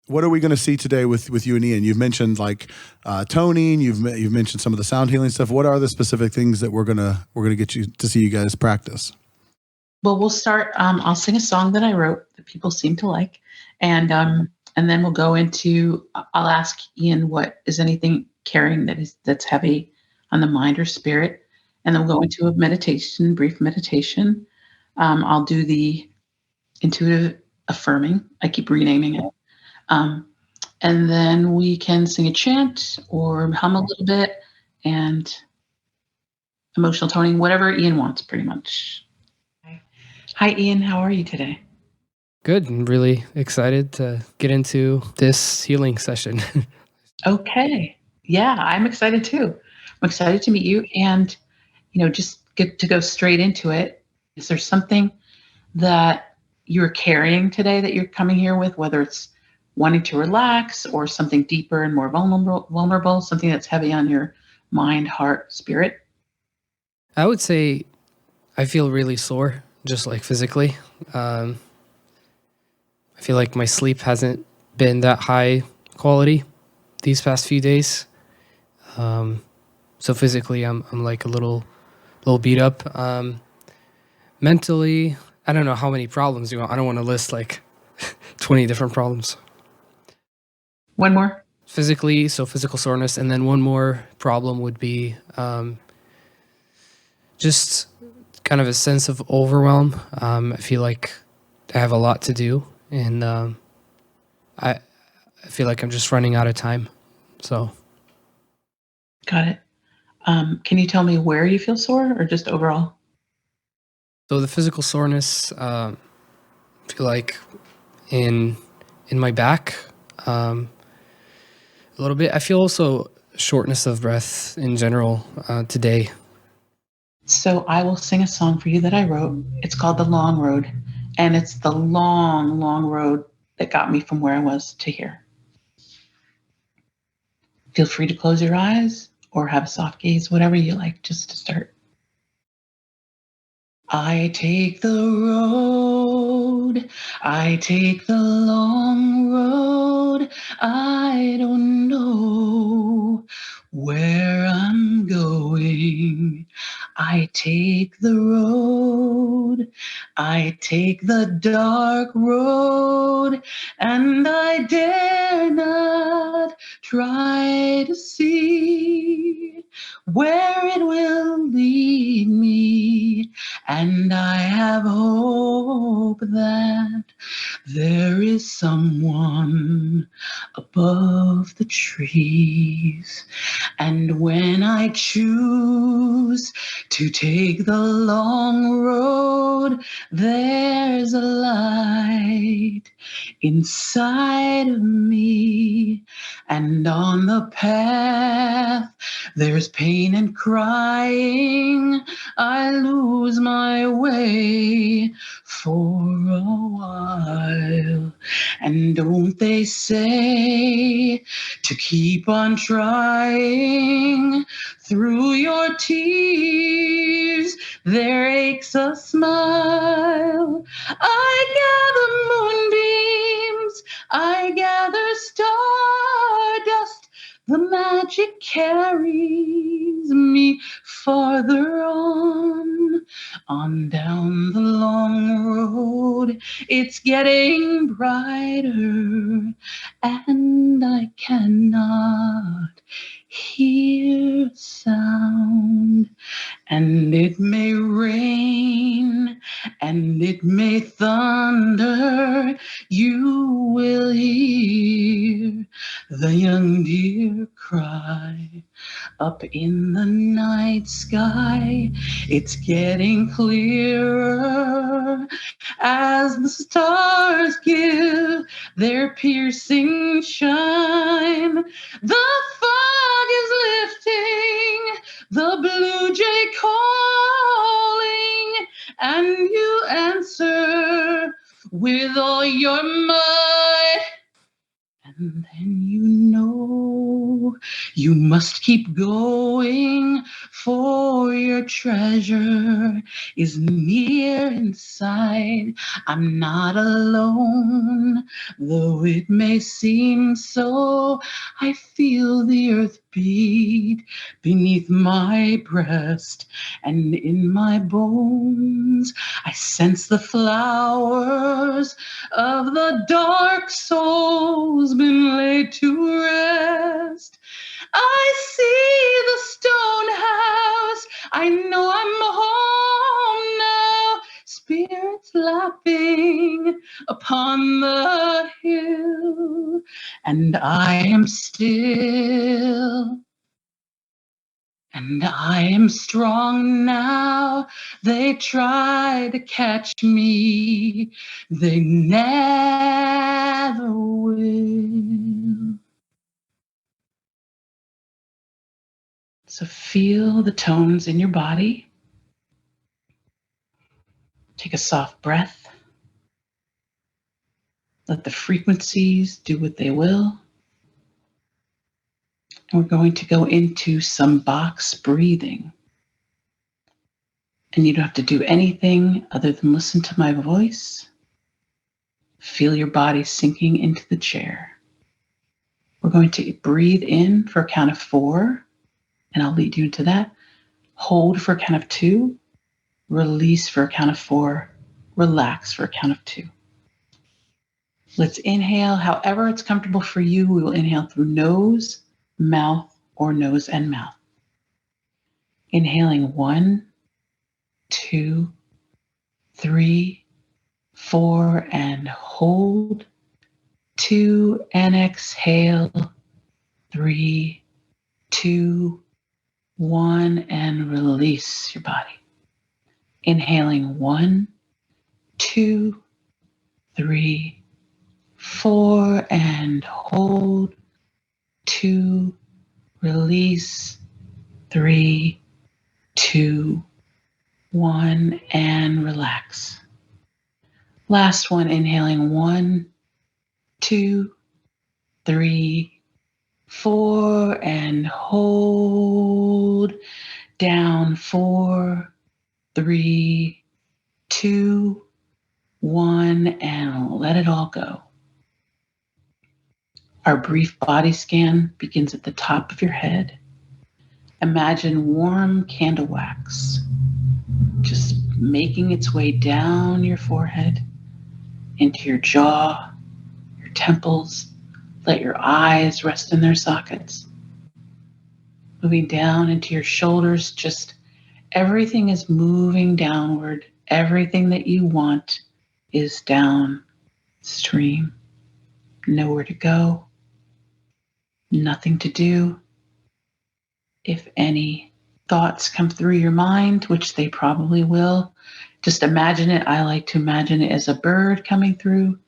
what are we going to see today with you and Ian? You've mentioned like toning. You've mentioned some of the sound healing stuff. What are the specific things that we're gonna get you to see you guys practice? Well, we'll start. I'll sing a song that I wrote that people seem to like, and then we'll go into. I'll ask Ian what is anything carrying that's heavy on the mind or spirit, and then we'll go into a meditation, brief meditation. I'll do the intuitive affirming. I keep renaming it. And then we can sing a chant or hum a little bit, and emotional toning, whatever Ian wants, pretty much. Hi, Ian. How are you today? Good. I'm really excited to get into this healing session. Okay. Yeah, I'm excited too. I'm excited to meet you and, just get to go straight into it. Is there something that you're carrying today that you're coming here with, whether it's wanting to relax or something deeper and more vulnerable, something that's heavy on your mind, heart, spirit? I would say I feel really sore, just like physically. I feel like my sleep hasn't been that high quality these past few days. So physically, I'm like a little beat up. Mentally, I don't know how many problems you want. I don't want to list like 20 different problems. One more. Physically, so physical soreness, and then one more problem would be just kind of a sense of overwhelm. I feel like I have a lot to do, and I feel like I'm just running out of time. So, got it. Can you tell me where you feel sore, or just overall? So the physical soreness, I feel like in my back, a little bit. I feel also shortness of breath in general today. So I will sing a song for you that I wrote. It's called The Long Road, and it's the long, long road that got me from where I was to here. Feel free to close your eyes or have a soft gaze, whatever you like, just to start. I take the road, I take the long road, I don't know where I'm going. I take the road, I take the dark road, and I dare not try to see where it will lead me. And I have hope that there is someone above the trees. And when I choose to take the long road, there's a light inside of me. And on the path, there's pain and crying. I lose my way for a while. And don't they say to keep on trying? Through your tears there aches a smile. I gather moonbeams, I gather stardust. The magic carries me farther on down the long road. It's getting brighter, and I cannot hear sound. And it may rain, and it may thunder. You will hear the young deer cry up in the night sky. It's getting clearer as the stars give their piercing shine. The fog is lifting, the blue jay calling, and you answer with all your might. And then you know You must keep going, for your treasure is near inside. I'm not alone, though it may seem so. I feel the earth beat beneath my breast and in my bones. I sense the flowers of the dark soul's been laid to rest. I see the stone house. I know I'm home now. Spirits laughing upon the hill, and I am still. And I am strong now. They try to catch me. They never will. So feel the tones in your body. Take a soft breath. Let the frequencies do what they will. And we're going to go into some box breathing. And you don't have to do anything other than listen to my voice. Feel your body sinking into the chair. We're going to breathe in for a count of 4, and I'll lead you into that. Hold for a count of 2, release for a count of 4, relax for a count of 2. Let's inhale however it's comfortable for you. We will inhale through nose, mouth, or nose and mouth. Inhaling 1, 2, 3, 4, and hold. 2, and exhale. 3, 2, 1, and release your body. Inhaling 1, 2, 3, 4, and hold. 2, release. 3, 2, 1, and relax. Last one, inhaling 1, 2, 3, 4, and hold. Down 4, 3, 2, 1, and let it all go. Our brief body scan begins at the top of your head. Imagine warm candle wax just making its way down your forehead, into your jaw, your temples. Let your eyes rest in their sockets. Moving down into your shoulders, just everything is moving downward. Everything that you want is downstream. Nowhere to go, nothing to do. If any thoughts come through your mind, which they probably will, just imagine it. I like to imagine it as a bird coming through.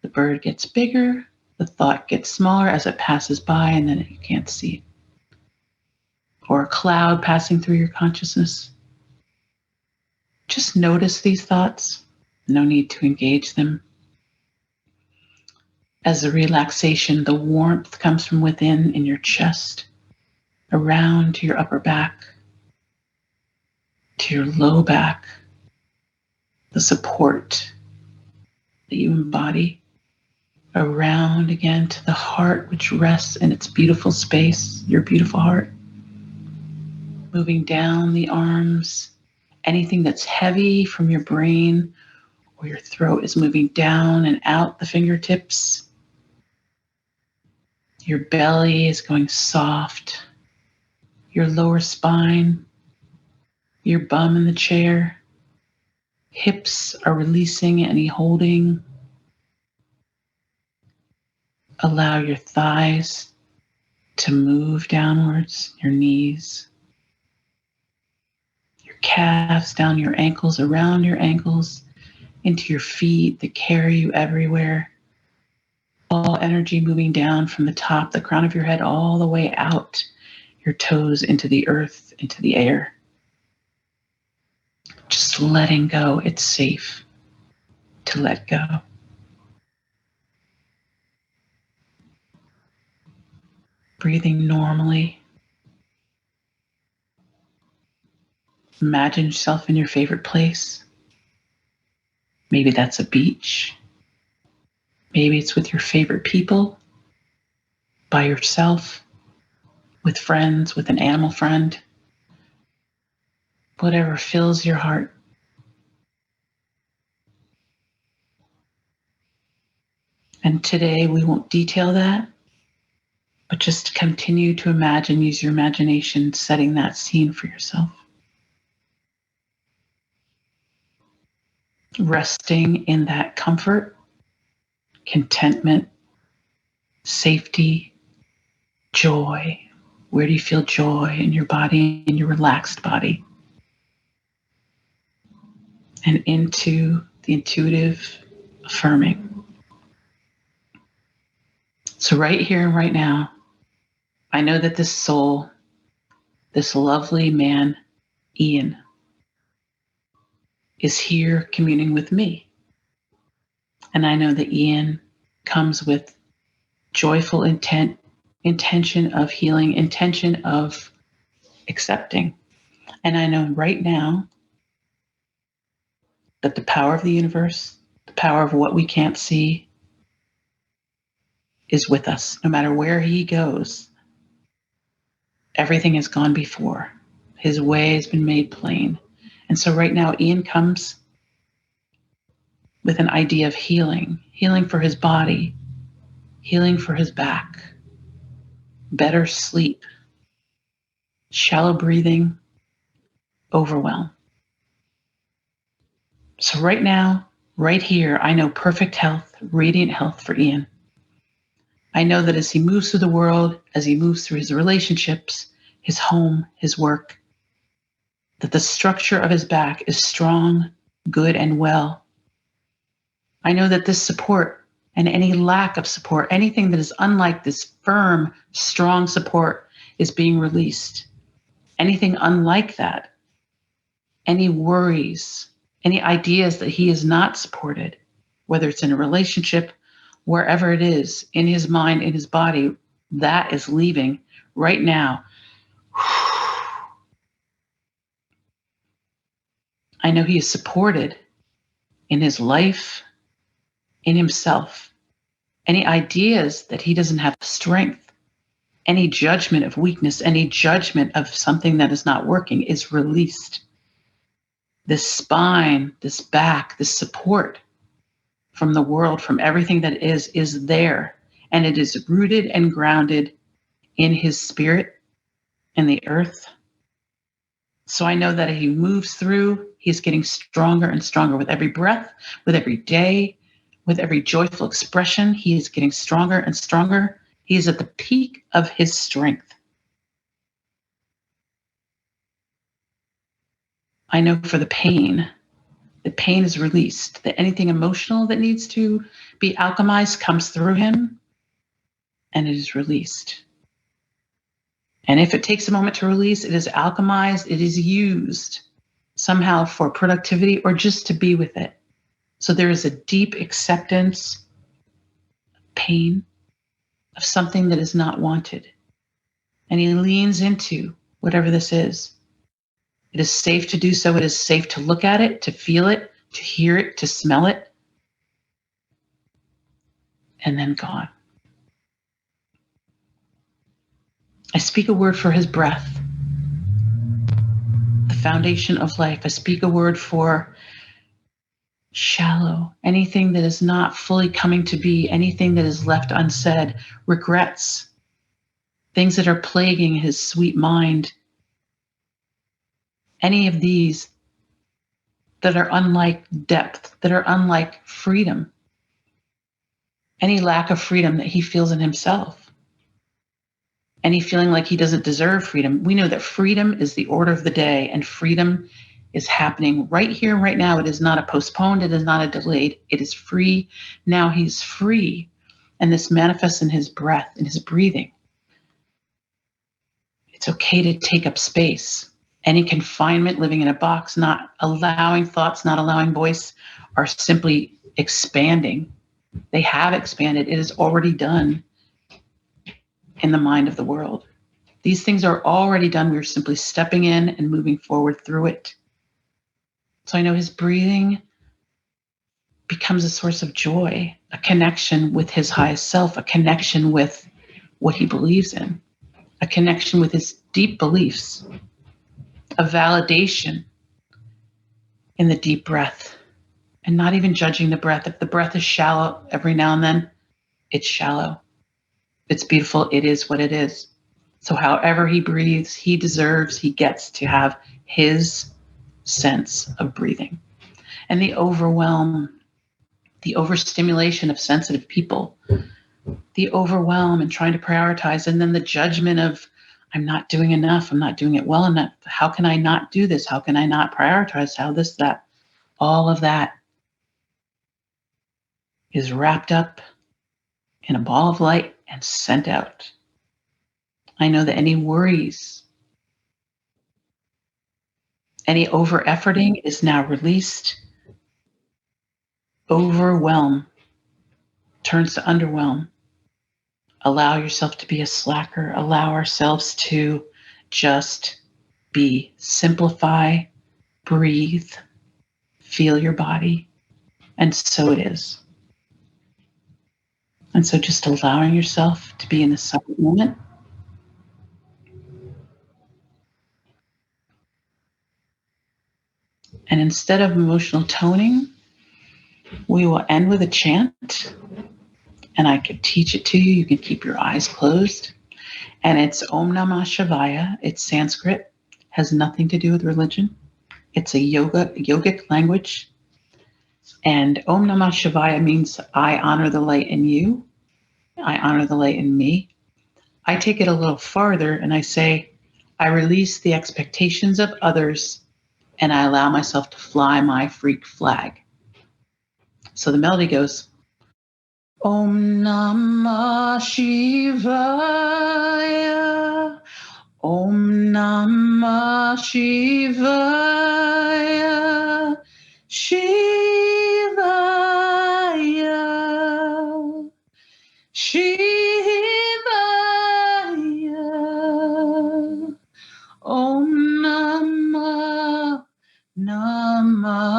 The bird gets bigger, the thought gets smaller as it passes by, and then you can't see it. Or a cloud passing through your consciousness. Just notice these thoughts. No need to engage them. As the relaxation, the warmth comes from within in your chest, around to your upper back, to your low back, the support that you embody, around again to the heart, which rests in its beautiful space, your beautiful heart. Moving down the arms, anything that's heavy from your brain or your throat is moving down and out the fingertips. Your belly is going soft. Your lower spine, your bum in the chair, hips are releasing any holding. Allow your thighs to move downwards, your knees, your calves, down your ankles, around your ankles, into your feet that carry you everywhere. All energy moving down from the top, the crown of your head, all the way out, your toes into the earth, into the air. Just letting go. It's safe to let go. breathing normally. Imagine yourself in your favorite place. Maybe that's a beach. Maybe it's with your favorite people, by yourself, with friends, with an animal friend. Whatever fills your heart. And today we won't detail that, but just continue to imagine, use your imagination, setting that scene for yourself. Resting in that comfort, contentment, safety, joy. Where do you feel joy in your body, in your relaxed body? And into the intuitive affirming. So right here and right now, I know that this soul, this lovely man, Ian, is here communing with me. And I know that Ian comes with joyful intention of healing, intention of accepting. And I know right now that the power of the universe, the power of what we can't see, is with us. No matter where he goes, everything has gone before. His way has been made plain. And so right now, Ian comes with an idea of healing, healing for his body, healing for his back, better sleep, shallow breathing, overwhelm. So right now, right here, I know perfect health, radiant health for Ian. I know that as he moves through the world, as he moves through his relationships, his home, his work, that the structure of his back is strong, good, and well. I know that this support and any lack of support, anything that is unlike this firm, strong support, is being released. Anything unlike that, any worries, any ideas that he is not supported, whether it's in a relationship, wherever it is, in his mind, in his body, that is leaving right now. I know he is supported in his life, in himself. Any ideas that he doesn't have strength, any judgment of weakness, any judgment of something that is not working is released. This spine, this back, this support from the world, from everything that is there. And it is rooted and grounded in his spirit and the earth. So I know that as he moves through, he's getting stronger and stronger with every breath, with every day, with every joyful expression. He is getting stronger and stronger. He is at the peak of his strength. I know for the pain is released, that anything emotional that needs to be alchemized comes through him and it is released. And if it takes a moment to release, it is alchemized, it is used somehow for productivity or just to be with it. So there is a deep acceptance, pain of something that is not wanted. And he leans into whatever this is. It is safe to do so. It is safe to look at it, to feel it, to hear it, to smell it. And then gone. I speak a word for his breath, the foundation of life. I speak a word for shallow, anything that is not fully coming to be, anything that is left unsaid, regrets, things that are plaguing his sweet mind. Any of these that are unlike depth, that are unlike freedom, any lack of freedom that he feels in himself. Any feeling like he doesn't deserve freedom. We know that freedom is the order of the day, and freedom is happening right here, right now. It is not a postponed, it is not a delayed, it is free. Now he's free, and this manifests in his breath, in his breathing. It's okay to take up space. Any confinement, living in a box, not allowing thoughts, not allowing voice, are simply expanding. They have expanded, it is already done. in the mind of the world. These things are already done. We're simply stepping in and moving forward through it. So I know his breathing becomes a source of joy, a connection with his highest self, a connection with what he believes in, a connection with his deep beliefs, a validation in the deep breath, and not even judging the breath. If the breath is shallow every now and then, it's shallow. It's beautiful. It is what it is. So however he breathes, he deserves, he gets to have his sense of breathing. And the overwhelm, the overstimulation of sensitive people, the overwhelm and trying to prioritize, and then the judgment of, I'm not doing enough, I'm not doing it well enough. How can I not do this? How can I not prioritize? How this, that, all of that is wrapped up in a ball of light and sent out. I know that any worries, any over efforting is now released. Overwhelm turns to underwhelm. Allow yourself to be a slacker. Allow ourselves to just be. Simplify, breathe, feel your body. And so it is. And so just allowing yourself to be in the silent moment. And instead of emotional toning, we will end with a chant. And I could teach it to you. You can keep your eyes closed. And it's Om Namah Shivaya. It's Sanskrit, has nothing to do with religion. It's a yogic language. And Om Namah Shivaya means I honor the light in you. I honor the light in me. I take it a little farther and I say, I release the expectations of others and I allow myself to fly my freak flag. So the melody goes, Om Namah Shivaya, Om Namah Shivaya, Shivaya, Shivaya, Om Namah, Namah,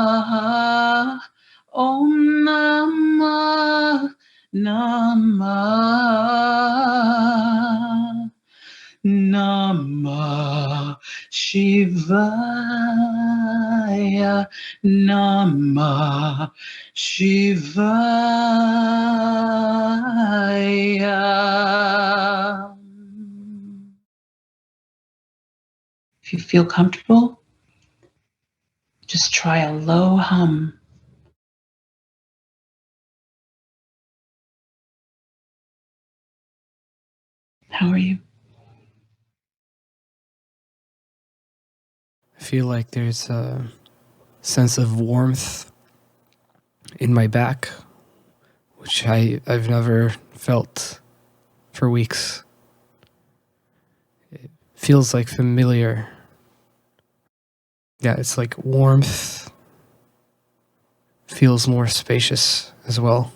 Om Namah, Namah, Namah Shivaya, Namah Shivaya. If you feel comfortable, just try a low hum. How are you? I feel like there's a sense of warmth in my back, which I've never felt for weeks. It feels like familiar. Yeah, it's like warmth. Feels more spacious as well.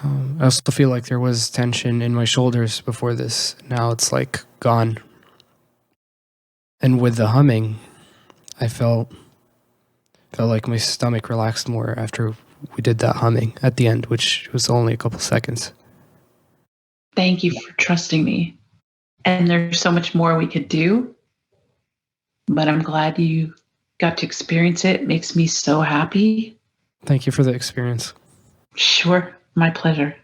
I also feel like there was tension in my shoulders before this. Now it's like gone. And with the humming, I felt like my stomach relaxed more after we did that humming at the end, which was only a couple seconds. Thank you for trusting me. And there's so much more we could do, but I'm glad you got to experience it. It makes me so happy. Thank you for the experience. Sure, my pleasure.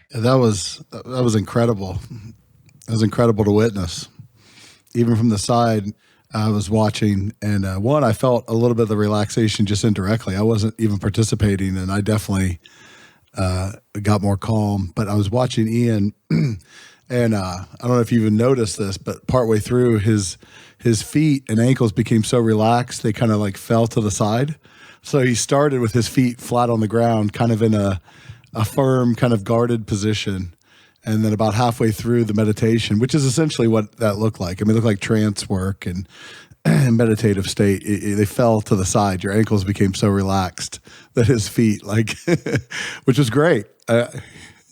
That was incredible. It was incredible to witness. Even from the side, I was watching, and I felt a little bit of the relaxation just indirectly. I wasn't even participating, and I definitely got more calm. But I was watching Ian, and I don't know if you even noticed this, but partway through, his feet and ankles became so relaxed, they kind of like fell to the side. So he started with his feet flat on the ground, kind of in a firm, kind of guarded position. And then about halfway through the meditation, which is essentially what that looked like. I mean, it looked like trance work and meditative state. They fell to the side. Your ankles became so relaxed that his feet, like, which was great.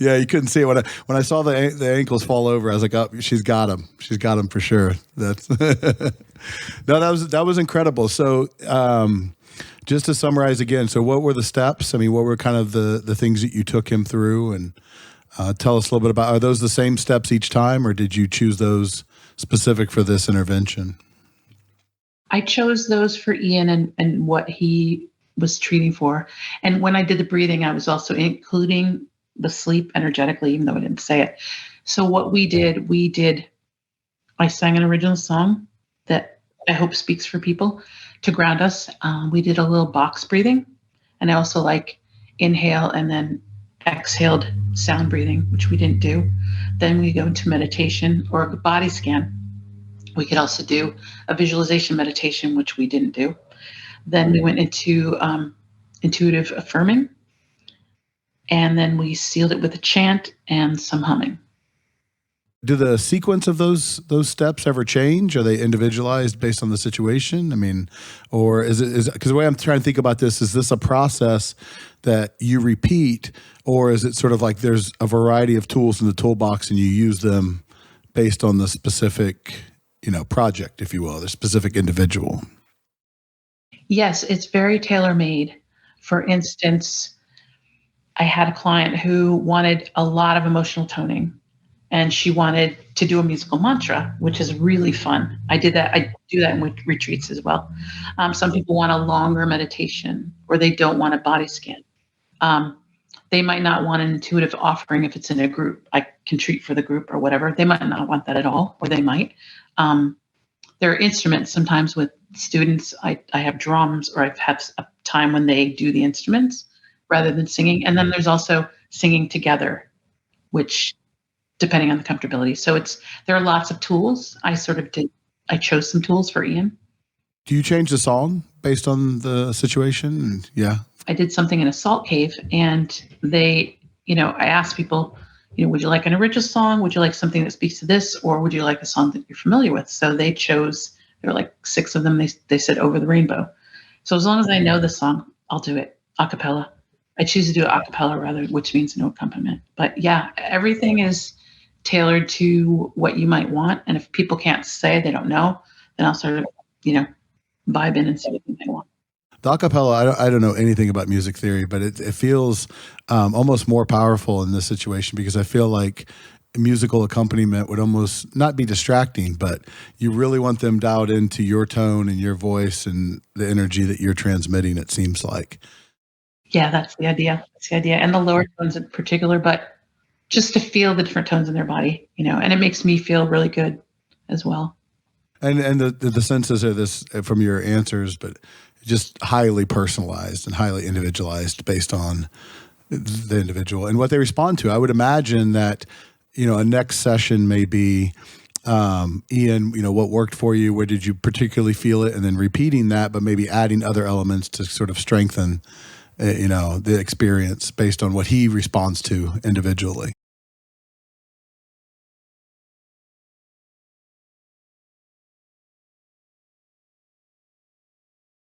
Yeah, you couldn't see it when I saw the ankles fall over. I was like, "Oh, she's got him. She's got him for sure." That's no, that was incredible. So, just to summarize again, so what were the steps? I mean, what were kind of the things that you took him through, and tell us a little bit about. Are those the same steps each time, or did you choose those specific for this intervention? I chose those for Ian and what he was treating for. And when I did the breathing, I was also including the sleep energetically, even though I didn't say it. So what we did, I sang an original song that I hope speaks for people to ground us. We did a little box breathing, and I also like inhale and then exhaled sound breathing, which we didn't do. Then we go into meditation or a body scan. We could also do a visualization meditation, which we didn't do. Then we went into intuitive affirming, and then we sealed it with a chant and some humming. Do the sequence of those steps ever change? Are they individualized based on the situation? I mean, or is it because the way I'm trying to think about this, is this a process that you repeat, or is it sort of like there's a variety of tools in the toolbox and you use them based on the specific, project, if you will, the specific individual? Yes, it's very tailor-made. For instance, I had a client who wanted a lot of emotional toning, and she wanted to do a musical mantra, which is really fun. I did that. I do that in retreats as well. Some people want a longer meditation, or they don't want a body scan. They might not want an intuitive offering if it's in a group. I can treat for the group or whatever. They might not want that at all, or they might. There are instruments sometimes with students. I have drums, or I've had a time when they do the instruments rather than singing. And then there's also singing together, which depending on the comfortability. So there are lots of tools. I chose some tools for Ian. Do you change the song based on the situation? Yeah. I did something in a salt cave, and I asked people, would you like an original song? Would you like something that speaks to this? Or would you like a song that you're familiar with? So they chose, there were like 6 of them. They said Over the Rainbow. So as long as I know the song, I'll do it a cappella. I choose to do it a cappella rather, which means no accompaniment. But yeah, everything is tailored to what you might want. And if people can't say, they don't know, then I'll sort of, vibe in and see what they want. The acapella, I don't know anything about music theory, but it feels almost more powerful in this situation, because I feel like musical accompaniment would almost not be distracting, but you really want them dialed into your tone and your voice and the energy that you're transmitting, it seems like. Yeah, that's the idea. And the lower tones in particular, but just to feel the different tones in their body, and it makes me feel really good as well. And the senses are this from your answers, but just highly personalized and highly individualized based on the individual and what they respond to. I would imagine that, a next session may be, Ian, what worked for you? Where did you particularly feel it? And then repeating that, but maybe adding other elements to sort of strengthen, the experience based on what he responds to individually.